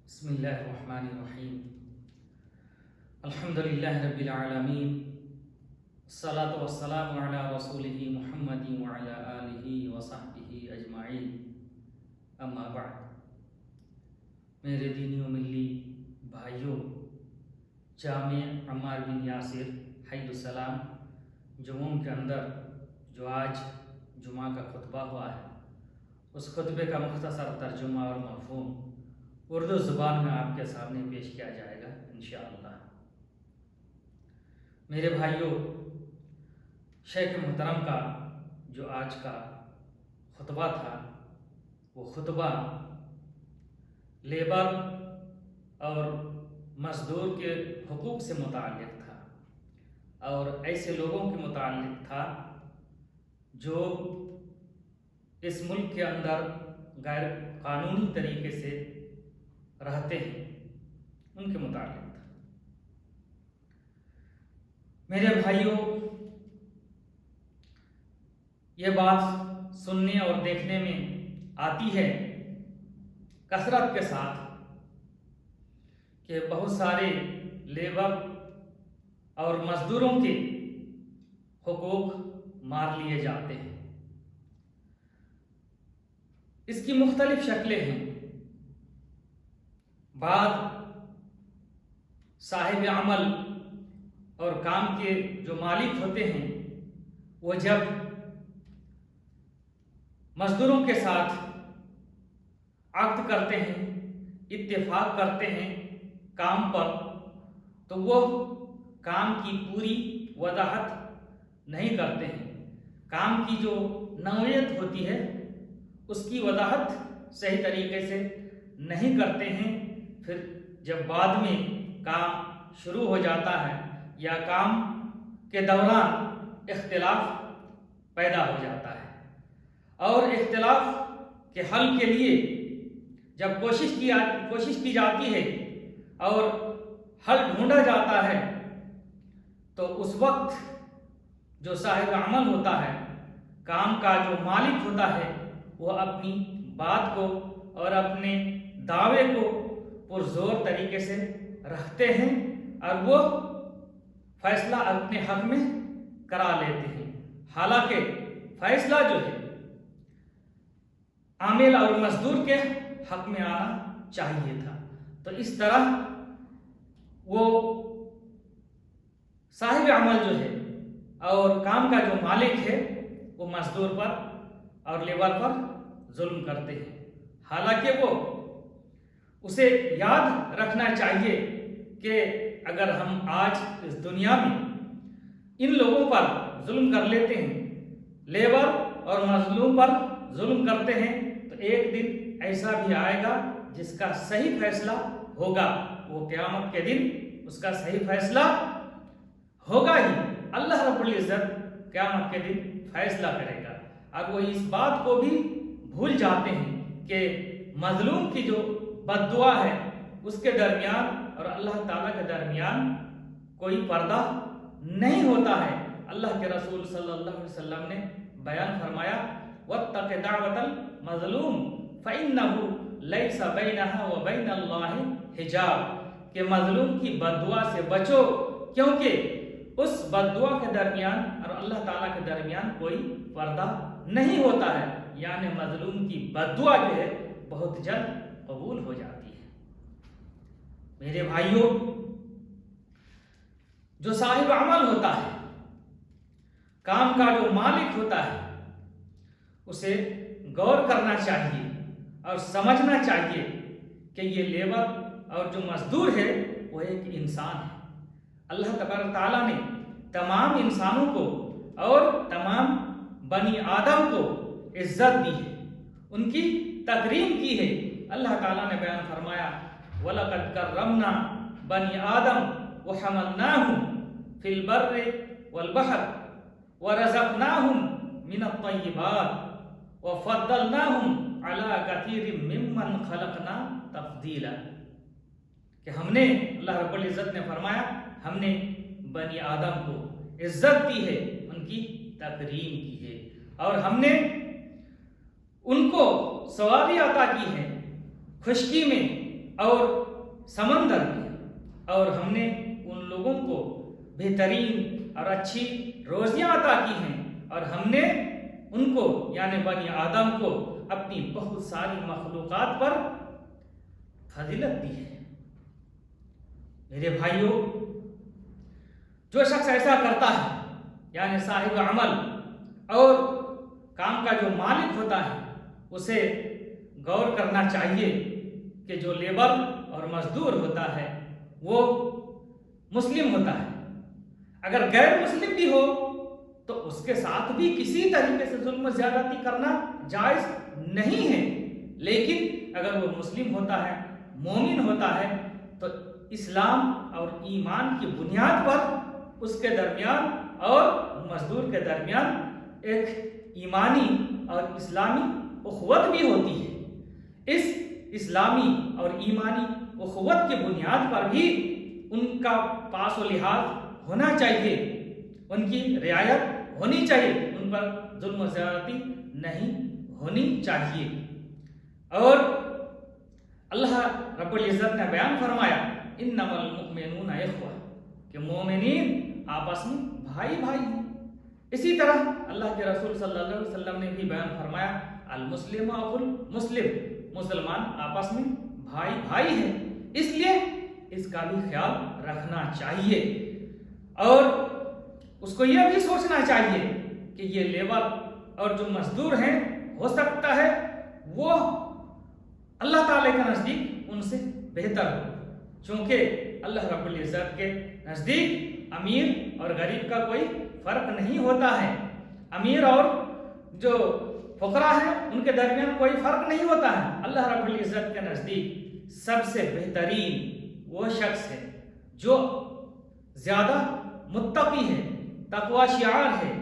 بسم اللہ الرحمن الرحیم الحمد للہ رب العالمین الصلاة والسلام علی رسولہ محمد وعلی آلہ وصحبہ اجمعین اما بعد۔ میرے دینی و ملی بھائیوں، جامع عمار بن یاسر حی السلام جموم کے اندر جو آج جمعہ کا خطبہ ہوا ہے، اس خطبے کا مختصر ترجمہ اور مفہوم اردو زبان میں آپ کے سامنے پیش کیا جائے گا انشاءاللہ۔ میرے بھائیوں، شیخ محترم کا جو آج کا خطبہ تھا، وہ خطبہ لیبر اور مزدور کے حقوق سے متعلق تھا، اور ایسے لوگوں کے متعلق تھا جو اس ملک کے اندر غیر قانونی طریقے سے رہتے ہیں، ان کے متعلق تھا۔ میرے بھائیوں، یہ بات سننے اور دیکھنے میں آتی ہے کثرت کے ساتھ کہ بہت سارے لیبر اور مزدوروں کے حقوق مار لیے جاتے ہیں۔ اس کی مختلف شکلیں ہیں۔ بعض صاحب عمل اور کام کے جو مالک ہوتے ہیں، وہ جب مزدوروں کے ساتھ عقد کرتے ہیں، اتفاق کرتے ہیں کام پر، تو وہ کام کی پوری وضاحت نہیں کرتے ہیں۔ کام کی جو نوعیت ہوتی ہے اس کی وضاحت صحیح طریقے سے نہیں کرتے ہیں۔ پھر جب بعد میں کام شروع ہو جاتا ہے یا کام کے دوران اختلاف پیدا ہو جاتا ہے، اور اختلاف کے حل کے لیے جب کوشش کی جاتی ہے اور حل ڈھونڈا جاتا ہے، تو اس وقت جو صاحب عمل ہوتا ہے، کام کا جو مالک ہوتا ہے، وہ اپنی بات کو اور اپنے دعوے کو پرزور طریقے سے رکھتے ہیں اور وہ فیصلہ اپنے حق میں کرا لیتے ہیں، حالانکہ فیصلہ جو ہے عامل اور مزدور کے حق میں آنا چاہیے تھا۔ تو اس طرح وہ صاحب عمل جو ہے اور کام کا جو مالک ہے، وہ مزدور پر اور لیبر پر ظلم کرتے ہیں، حالانکہ وہ اسے یاد رکھنا چاہیے کہ اگر ہم آج اس دنیا میں ان لوگوں پر ظلم کر لیتے ہیں، لیبر اور مظلوم پر ظلم کرتے ہیں، تو ایک دن ایسا بھی آئے گا جس کا صحیح فیصلہ ہوگا۔ وہ قیامت کے دن اس کا صحیح فیصلہ ہوگا ہی۔ اللہ رب العزت قیامت کے دن فیصلہ کرے گا، اور وہ اس بات کو بھی بھول جاتے ہیں کہ مظلوم کی جو بد دعا ہے اس کے درمیان اور اللہ تعالیٰ کے درمیان کوئی پردہ نہیں ہوتا ہے۔ اللہ کے رسول صلی اللہ علیہ وسلم نے بیان فرمایا، وَاتَّقِ دَعْوَةَ الْمَظْلُومِ فَإِنَّهُ لَيْسَ بَيْنَهَا وَبَيْنَ اللَّهِ حِجَابٌ، کہ مظلوم کی بد دعا سے بچو، کیونکہ اس بد دعا کے درمیان اور اللہ تعالیٰ کے درمیان کوئی پردہ نہیں ہوتا ہے، یعنی مظلوم کی بد دعا جو ہے بہت جلد قبول ہو جاتی ہے۔ میرے بھائیوں، جو صاحب عمل ہوتا ہے، کام کا جو مالک ہوتا ہے، اسے غور کرنا چاہیے اور سمجھنا چاہیے کہ یہ لیبر اور جو مزدور ہے وہ ایک انسان ہے۔ اللہ تبارک تعالیٰ نے تمام انسانوں کو اور تمام بنی آدم کو عزت دی ہے، ان کی تکریم کی ہے۔ اللہ تعالیٰ نے بیان فرمایا، وَلَقَدْ كَرَّمْنَا بَنِي آدَمَ وَحَمَلْنَاهُمْ فِي الْبَرِّ وَالْبَحْرِ وَرَزَقْنَاهُمْ مِنَ الطَّيِّبَاتِ وَفَضَّلْنَاهُمْ عَلَى كَثِيرٍ مِّمَّنْ خَلَقْنَا تَفْضِيلًا، کہ ہم نے، اللہ رب العزت نے فرمایا، ہم نے بنی آدم کو عزت دی ہے، ان کی تکریم کی ہے، اور ہم نے ان کو سواری عطا کی ہے، خشکی میں اور سمندر بھی، اور ہم نے ان لوگوں کو بہترین اور اچھی روزیاں عطا کی ہیں، اور ہم نے ان کو یعنی بنی آدم کو اپنی بہت ساری مخلوقات پر فضیلت دی ہے۔ میرے بھائیوں، جو شخص ایسا کرتا ہے یعنی صاحب عمل اور کام کا جو مالک ہوتا ہے، اسے غور کرنا چاہیے کہ جو لیبر اور مزدور ہوتا ہے وہ مسلم ہوتا ہے۔ اگر غیر مسلم بھی ہو تو اس کے ساتھ بھی کسی طریقے سے ظلم و زیادتی کرنا جائز نہیں ہے، لیکن اگر وہ مسلم ہوتا ہے، مومن ہوتا ہے، تو اسلام اور ایمان کی بنیاد پر اس کے درمیان اور مزدور کے درمیان ایک ایمانی اور اسلامی اخوت بھی ہوتی ہے۔ اس اسلامی اور ایمانی اخوت کی بنیاد پر بھی ان کا پاس و لحاظ ہونا چاہیے، ان کی رعایت ہونی چاہیے، ان پر ظلم و زیادتی نہیں ہونی چاہیے۔ اور اللہ رب العزت نے بیان فرمایا انما المؤمنون اخوہ، کہ مومنین آپس میں بھائی بھائی ہیں۔ اسی طرح اللہ کے رسول صلی اللہ علیہ وسلم نے بھی بیان فرمایا المسلم اخو المسلم، مسلمان آپس میں بھائی بھائی ہیں، اس لیے اس کا بھی خیال رکھنا چاہیے، اور اس کو یہ بھی سوچنا چاہیے کہ یہ لیبر اور جو مزدور ہیں ہو سکتا ہے وہ اللہ تعالی کے نزدیک ان سے بہتر ہو، چونکہ اللہ رب العزت کے نزدیک امیر اور غریب کا کوئی فرق نہیں ہوتا ہے، امیر اور جو فقراء ہیں ان کے درمیان کوئی فرق نہیں ہوتا ہے۔ اللہ رب العزت کے نزدیک سب سے بہترین وہ شخص ہے جو زیادہ متقی ہے، تقوی شعار ہے،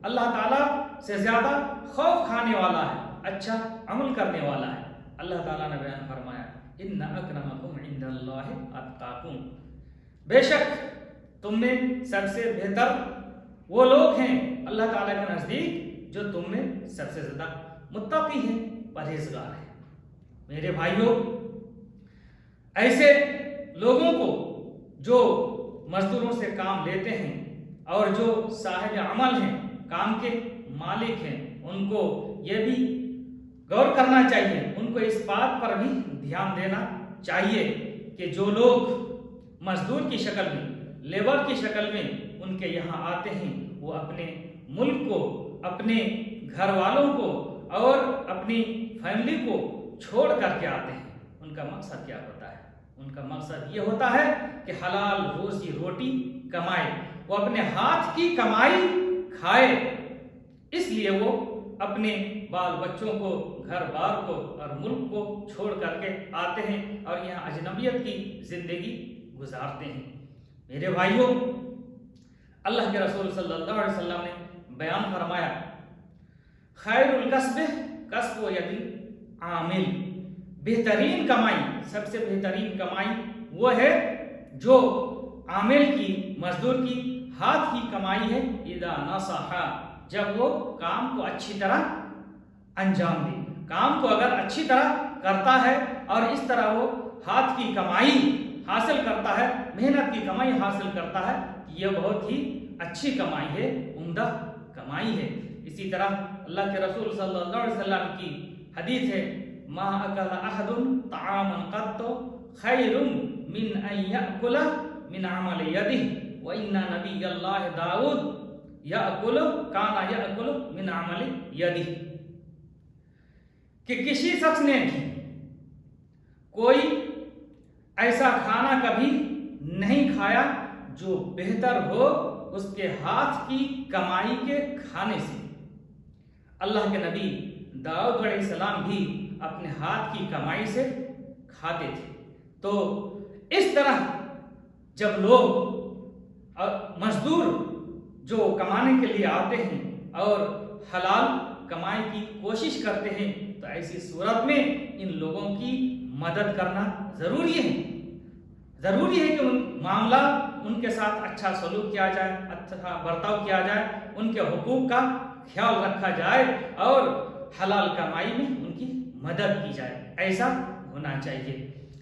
اللہ تعالیٰ سے زیادہ خوف کھانے والا ہے، اچھا عمل کرنے والا ہے۔ اللہ تعالیٰ نے بیان فرمایا ان اکرمکم عند اللہ اتقاکم، بے شک تم میں سب سے بہتر وہ لوگ ہیں اللہ تعالیٰ کے نزدیک جو تم میں سب سے زیادہ متقی ہیں، پرہیزگار ہیں۔ میرے بھائیوں، ایسے لوگوں کو جو مزدوروں سے کام لیتے ہیں اور جو صاحب عمل ہیں، کام کے مالک ہیں، ان کو یہ بھی غور کرنا چاہیے، ان کو اس بات پر بھی دھیان دینا چاہیے کہ جو لوگ مزدور کی شکل میں، لیبر کی شکل میں ان کے یہاں آتے ہیں، وہ اپنے ملک کو، اپنے گھر والوں کو اور اپنی فیملی کو چھوڑ کر کے آتے ہیں۔ ان کا مقصد کیا ہوتا ہے؟ ان کا مقصد یہ ہوتا ہے کہ حلال روزی روٹی کمائے، وہ اپنے ہاتھ کی کمائی کھائے، اس لیے وہ اپنے بال بچوں کو، گھر بار کو اور ملک کو چھوڑ کر کے آتے ہیں اور یہاں اجنبیت کی زندگی گزارتے ہیں۔ میرے بھائیوں، اللہ کے رسول صلی اللہ علیہ وسلم نے بیان فرمایا خیر الکسب کسب ید عامل، بہترین کمائی، سب سے بہترین کمائی وہ ہے جو عامل کی، مزدور کی ہاتھ کی کمائی ہے، اذا نصح، جب وہ کام کو اچھی طرح انجام دے، کام کو اگر اچھی طرح کرتا ہے اور اس طرح وہ ہاتھ کی کمائی حاصل کرتا ہے، محنت کی کمائی حاصل کرتا ہے، یہ بہت ہی اچھی کمائی ہے، عمدہ کمائی ہے۔ اسی طرح اللہ کے رسول صلی اللہ علیہ وسلم کی حدیث ہے ما اکل احد طعاما قط خیر من ان یاکل من عمل یده وان نبی اللہ داؤد کان یاکل من عمل یده، کہ کسی شخص نے کوئی ایسا کھانا کبھی نہیں کھایا جو بہتر ہو اس کے ہاتھ کی کمائی کے کھانے سے۔ اللہ کے نبی داؤد علیہ السلام بھی اپنے ہاتھ کی کمائی سے کھاتے تھے۔ تو اس طرح جب لوگ مزدور جو کمانے کے لیے آتے ہیں اور حلال کمائی کی کوشش کرتے ہیں، تو ایسی صورت میں ان لوگوں کی مدد کرنا ضروری ہے۔ ضروری ہے کہ معاملہ ان کے ساتھ اچھا سلوک کیا جائے، اچھا برتاؤ کیا جائے، ان کے حقوق کا خیال رکھا جائے اور حلال کمائی میں ان کی مدد کی جائے، ایسا ہونا چاہیے۔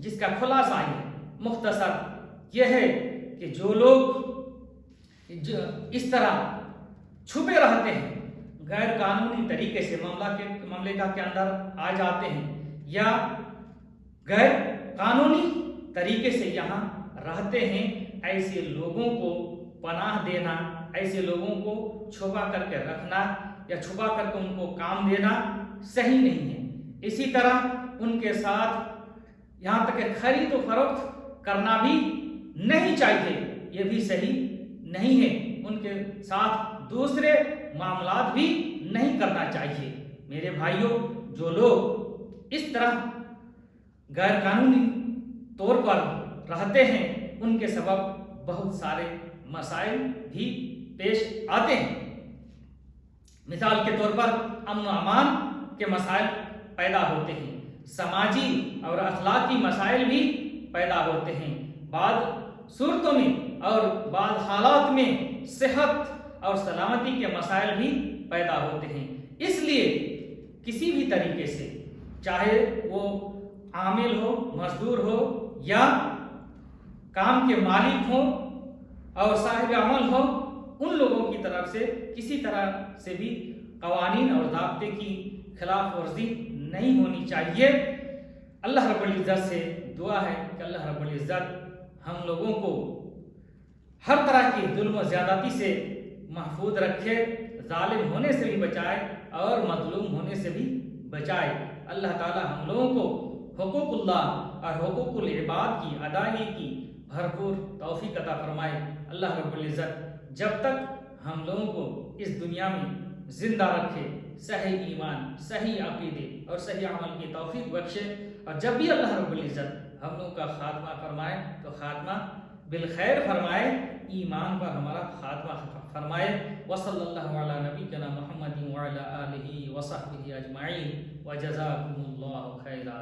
جس کا خلاصہ ہے مختصر یہ ہے کہ جو لوگ اس طرح چھپے رہتے ہیں، غیر قانونی طریقے سے مملکت کے اندر آ جاتے ہیں یا غیر قانونی طریقے سے یہاں رہتے ہیں، ایسے لوگوں کو پناہ دینا، ایسے لوگوں کو چھپا کر کے رکھنا یا چھپا کر کے ان کو کام دینا صحیح نہیں ہے۔ اسی طرح ان کے ساتھ یہاں تک کہ خرید و فروخت کرنا بھی نہیں چاہیے، یہ بھی صحیح نہیں ہے۔ ان کے ساتھ دوسرے معاملات بھی نہیں کرنا چاہیے۔ میرے بھائیوں، جو لوگ اس طرح غیر قانونی طور پر رہتے ہیں ان کے سبب بہت سارے مسائل بھی پیش آتے ہیں۔ مثال کے طور پر امن و امان کے مسائل پیدا ہوتے ہیں، سماجی اور اخلاقی مسائل بھی پیدا ہوتے ہیں، بعض صورتوں میں اور بعض حالات میں صحت اور سلامتی کے مسائل بھی پیدا ہوتے ہیں۔ اس لیے کسی بھی طریقے سے، چاہے وہ عامل ہو، مزدور ہو یا کام کے مالک ہو اور صاحب عمل ہو، ان لوگوں کی طرف سے کسی طرح سے بھی قوانین اور ضابطے کی خلاف ورزی نہیں ہونی چاہیے۔ اللہ رب العزت سے دعا ہے کہ اللہ رب العزت ہم لوگوں کو ہر طرح کی ظلم و زیادتی سے محفوظ رکھے، ظالم ہونے سے بھی بچائے اور مظلوم ہونے سے بھی بچائے۔ اللہ تعالی ہم لوگوں کو حقوق اللہ اور حقوق العباد کی ادائیگی کی بھرپور توفیق عطا فرمائے۔ اللہ رب العزت جب تک ہم لوگوں کو اس دنیا میں زندہ رکھے، صحیح ایمان، صحیح عقیدے اور صحیح عمل کی توفیق بخشے، اور جب بھی اللہ رب العزت ہم لوگوں کا خاتمہ فرمائے تو خاتمہ بالخیر فرمائے، ایمان پر ہمارا خاتمہ فرمائے۔ وصلی اللہ علی نبینا محمد وعلی آلہ وصحبہ اجمعین وجزاکم اللہ خیرا۔